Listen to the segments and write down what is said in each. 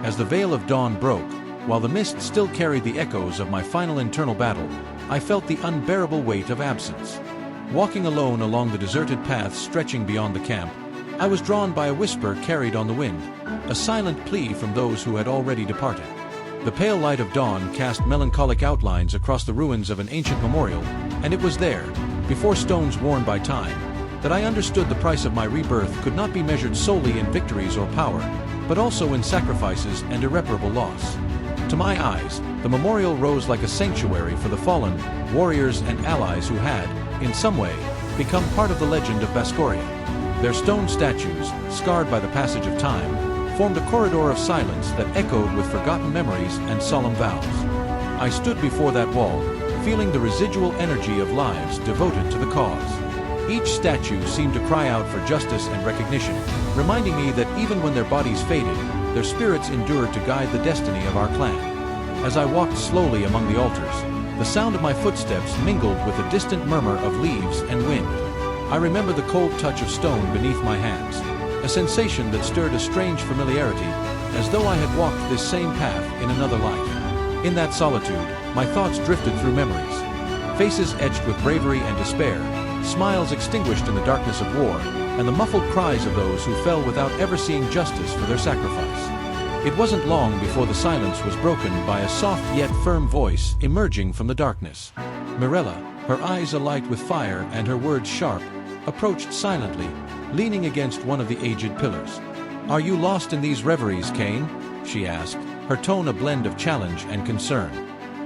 As the veil of dawn broke, while the mist still carried the echoes of my final internal battle, I felt the unbearable weight of absence. Walking alone along the deserted path stretching beyond the camp, I was drawn by a whisper carried on the wind, a silent plea from those who had already departed. The pale light of dawn cast melancholic outlines across the ruins of an ancient memorial, and it was there, before stones worn by time, that I understood the price of my rebirth could not be measured solely in victories or power, but also in sacrifices and irreparable loss. To my eyes, the memorial rose like a sanctuary for the fallen, warriors and allies who had, in some way, become part of the legend of Bascoria. Their stone statues, scarred by the passage of time, formed a corridor of silence that echoed with forgotten memories and solemn vows. I stood before that wall, feeling the residual energy of lives devoted to the cause. Each statue seemed to cry out for justice and recognition, reminding me that even when their bodies faded, their spirits endured to guide the destiny of our clan. As I walked slowly among the altars, the sound of my footsteps mingled with the distant murmur of leaves and wind. I remember the cold touch of stone beneath my hands, a sensation that stirred a strange familiarity, as though I had walked this same path in another life. In that solitude, my thoughts drifted through memories. Faces etched with bravery and despair, smiles extinguished in the darkness of war, and the muffled cries of those who fell without ever seeing justice for their sacrifice. It wasn't long before the silence was broken by a soft yet firm voice emerging from the darkness. Mirella, her eyes alight with fire and her words sharp, approached silently, leaning against one of the aged pillars. "Are you lost in these reveries, Kain?" she asked, her tone a blend of challenge and concern.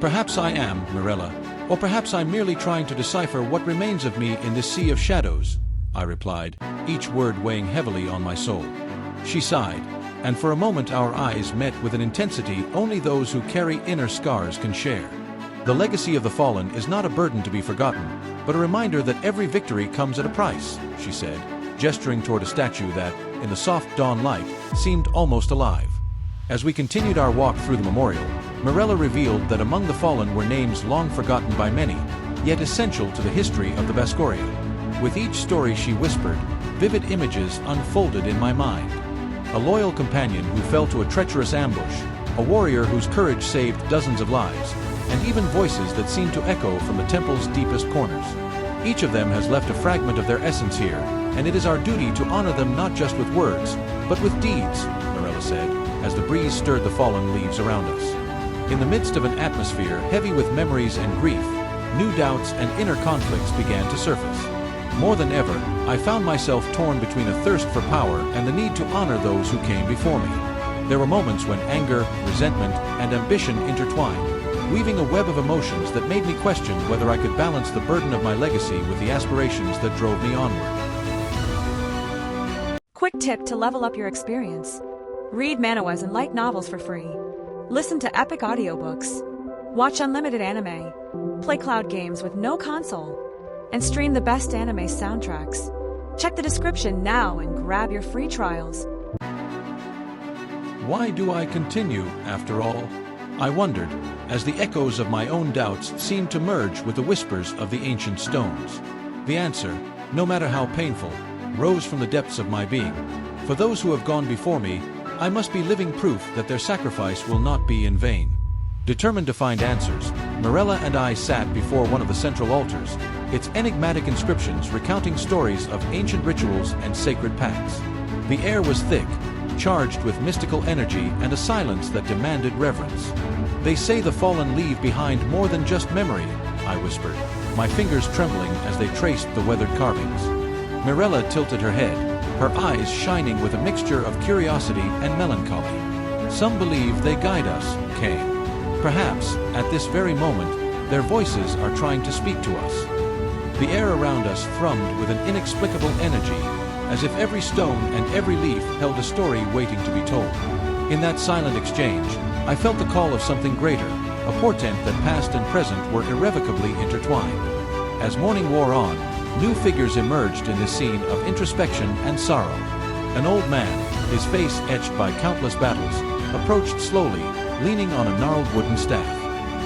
"Perhaps I am, Mirella, or perhaps I'm merely trying to decipher what remains of me in this sea of shadows," I replied, each word weighing heavily on my soul. She sighed, and for a moment our eyes met with an intensity only those who carry inner scars can share. "The legacy of the fallen is not a burden to be forgotten, but a reminder that every victory comes at a price," she said, gesturing toward a statue that, in the soft dawn light, seemed almost alive. As we continued our walk through the memorial, Mirella revealed that among the fallen were names long forgotten by many, yet essential to the history of the Bascoria. With each story she whispered, vivid images unfolded in my mind. A loyal companion who fell to a treacherous ambush, a warrior whose courage saved dozens of lives, and even voices that seemed to echo from the temple's deepest corners. Each of them has left a fragment of their essence here, and it is our duty to honor them not just with words, but with deeds, Mirella said, as the breeze stirred the fallen leaves around us. In the midst of an atmosphere heavy with memories and grief, new doubts and inner conflicts began to surface. More than ever, I found myself torn between a thirst for power and the need to honor those who came before me. There were moments when anger, resentment, and ambition intertwined, weaving a web of emotions that made me question whether I could balance the burden of my legacy with the aspirations that drove me onward. Quick tip to level up your experience. Read Manhwas and light novels for free. Listen to epic audiobooks. Watch unlimited anime. Play cloud games with no console. And stream the best anime soundtracks. Check the description now and grab your free trials. Why do I continue, after all? I wondered, as the echoes of my own doubts seemed to merge with the whispers of the ancient stones. The answer, no matter how painful, rose from the depths of my being. For those who have gone before me, I must be living proof that their sacrifice will not be in vain. Determined to find answers, Mirella and I sat before one of the central altars, its enigmatic inscriptions recounting stories of ancient rituals and sacred pacts. The air was thick, charged with mystical energy and a silence that demanded reverence. "They say the fallen leave behind more than just memory," I whispered, my fingers trembling as they traced the weathered carvings. Mirella tilted her head, her eyes shining with a mixture of curiosity and melancholy. "Some believe they guide us, Kain. Perhaps, at this very moment, their voices are trying to speak to us." The air around us thrummed with an inexplicable energy, as if every stone and every leaf held a story waiting to be told. In that silent exchange, I felt the call of something greater, a portent that past and present were irrevocably intertwined. As morning wore on, new figures emerged in this scene of introspection and sorrow. An old man, his face etched by countless battles, approached slowly, leaning on a gnarled wooden staff.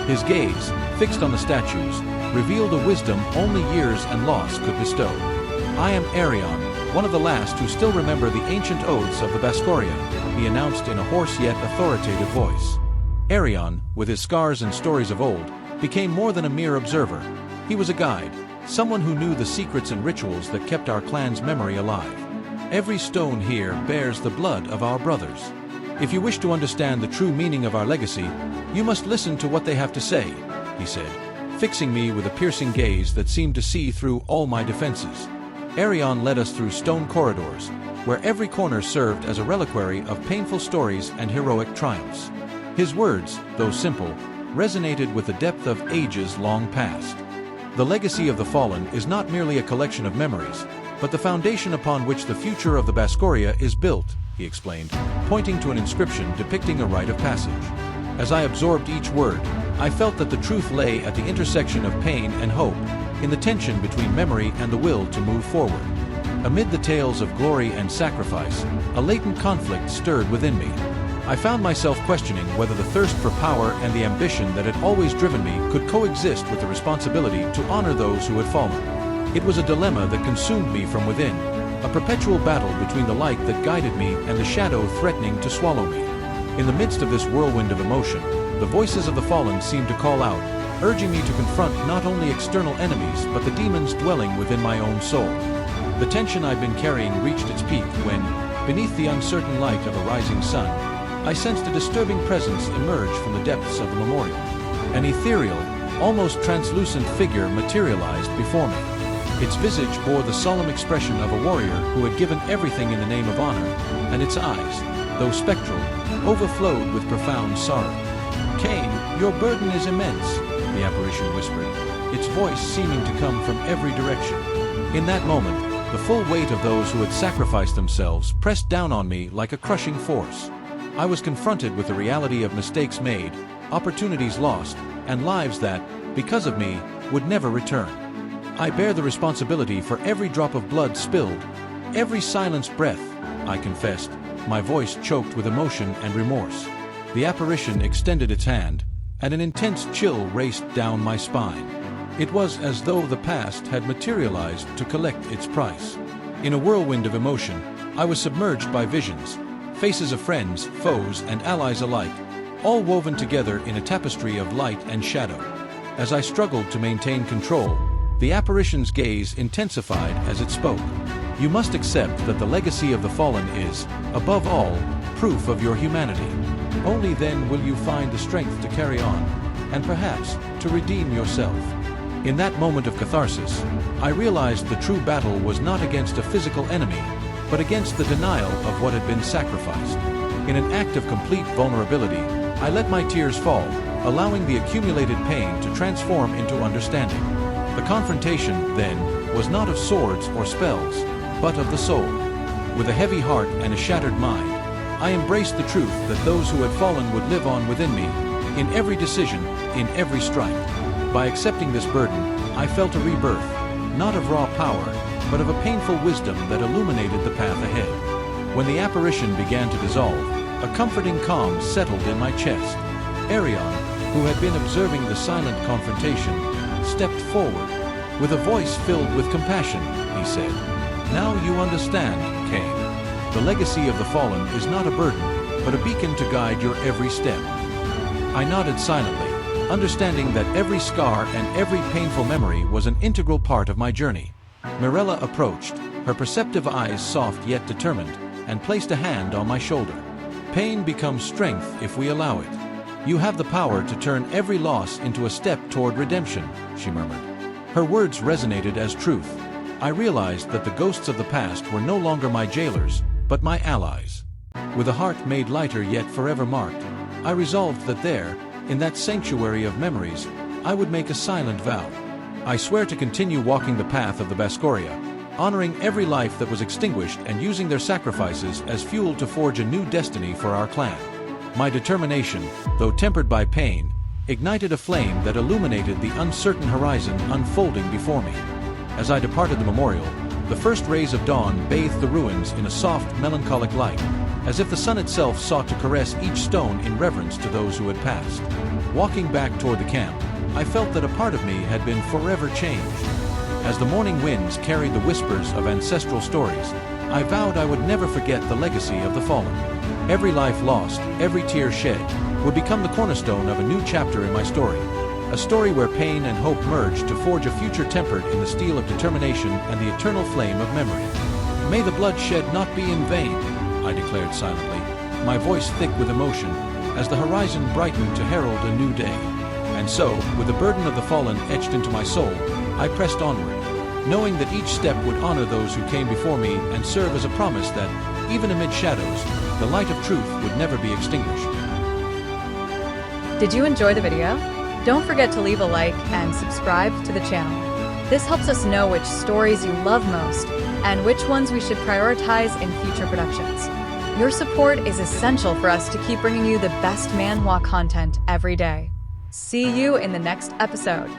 His gaze, fixed on the statues, revealed a wisdom only years and loss could bestow. "I am Alarion, one of the last who still remember the ancient oaths of the Bascoria," he announced in a hoarse yet authoritative voice. Alarion, with his scars and stories of old, became more than a mere observer. He was a guide, someone who knew the secrets and rituals that kept our clan's memory alive. Every stone here bears the blood of our brothers. If you wish to understand the true meaning of our legacy, you must listen to what they have to say, he said, fixing me with a piercing gaze that seemed to see through all my defenses. Alarion led us through stone corridors, where every corner served as a reliquary of painful stories and heroic triumphs. His words, though simple, resonated with the depth of ages long past. The legacy of the fallen is not merely a collection of memories, but the foundation upon which the future of the Bascoria is built, he explained, pointing to an inscription depicting a rite of passage. As I absorbed each word, I felt that the truth lay at the intersection of pain and hope, in the tension between memory and the will to move forward. Amid the tales of glory and sacrifice, a latent conflict stirred within me. I found myself questioning whether the thirst for power and the ambition that had always driven me could coexist with the responsibility to honor those who had fallen. It was a dilemma that consumed me from within, a perpetual battle between the light that guided me and the shadow threatening to swallow me. In the midst of this whirlwind of emotion, the voices of the fallen seemed to call out, urging me to confront not only external enemies but the demons dwelling within my own soul. The tension I'd been carrying reached its peak when, beneath the uncertain light of a rising sun, I sensed a disturbing presence emerge from the depths of the memorial. An ethereal, almost translucent figure materialized before me. Its visage bore the solemn expression of a warrior who had given everything in the name of honor, and its eyes, though spectral, overflowed with profound sorrow. "Kain, your burden is immense," the apparition whispered, its voice seeming to come from every direction. In that moment, the full weight of those who had sacrificed themselves pressed down on me like a crushing force. I was confronted with the reality of mistakes made, opportunities lost, and lives that, because of me, would never return. I bear the responsibility for every drop of blood spilled, every silenced breath, I confessed, my voice choked with emotion and remorse. The apparition extended its hand, and an intense chill raced down my spine. It was as though the past had materialized to collect its price. In a whirlwind of emotion, I was submerged by visions, faces of friends, foes, and allies alike, all woven together in a tapestry of light and shadow. As I struggled to maintain control, the apparition's gaze intensified as it spoke. "You must accept that the legacy of the fallen is, above all, proof of your humanity. Only then will you find the strength to carry on, and perhaps to redeem yourself." In that moment of catharsis, I realized the true battle was not against a physical enemy, but against the denial of what had been sacrificed. In an act of complete vulnerability, I let my tears fall, allowing the accumulated pain to transform into understanding. The confrontation, then, was not of swords or spells, but of the soul. With a heavy heart and a shattered mind, I embraced the truth that those who had fallen would live on within me, in every decision, in every strike. By accepting this burden, I felt a rebirth, not of raw power, but of a painful wisdom that illuminated the path ahead. When the apparition began to dissolve, a comforting calm settled in my chest. Alarion, who had been observing the silent confrontation, stepped forward. With a voice filled with compassion, he said, "Now you understand, Kain. The legacy of the fallen is not a burden, but a beacon to guide your every step." I nodded silently, understanding that every scar and every painful memory was an integral part of my journey. Mirella approached, her perceptive eyes soft yet determined, and placed a hand on my shoulder. "Pain becomes strength if we allow it. You have the power to turn every loss into a step toward redemption," she murmured. Her words resonated as truth. I realized that the ghosts of the past were no longer my jailers, but my allies. With a heart made lighter yet forever marked, I resolved that there, in that sanctuary of memories, I would make a silent vow. I swear to continue walking the path of the Bascoria, honoring every life that was extinguished and using their sacrifices as fuel to forge a new destiny for our clan. My determination, though tempered by pain, ignited a flame that illuminated the uncertain horizon unfolding before me. As I departed the memorial, the first rays of dawn bathed the ruins in a soft, melancholic light, as if the sun itself sought to caress each stone in reverence to those who had passed. Walking back toward the camp, I felt that a part of me had been forever changed. As the morning winds carried the whispers of ancestral stories, I vowed I would never forget the legacy of the fallen. Every life lost, every tear shed, would become the cornerstone of a new chapter in my story. A story where pain and hope merge to forge a future tempered in the steel of determination and the eternal flame of memory. May the blood shed not be in vain, I declared silently, my voice thick with emotion, as the horizon brightened to herald a new day. And so, with the burden of the fallen etched into my soul, I pressed onward, knowing that each step would honor those who came before me and serve as a promise that, even amid shadows, the light of truth would never be extinguished. Did you enjoy the video? Don't forget to leave a like and subscribe to the channel. This helps us know which stories you love most and which ones we should prioritize in future productions. Your support is essential for us to keep bringing you the best manhwa content every day. See you in the next episode.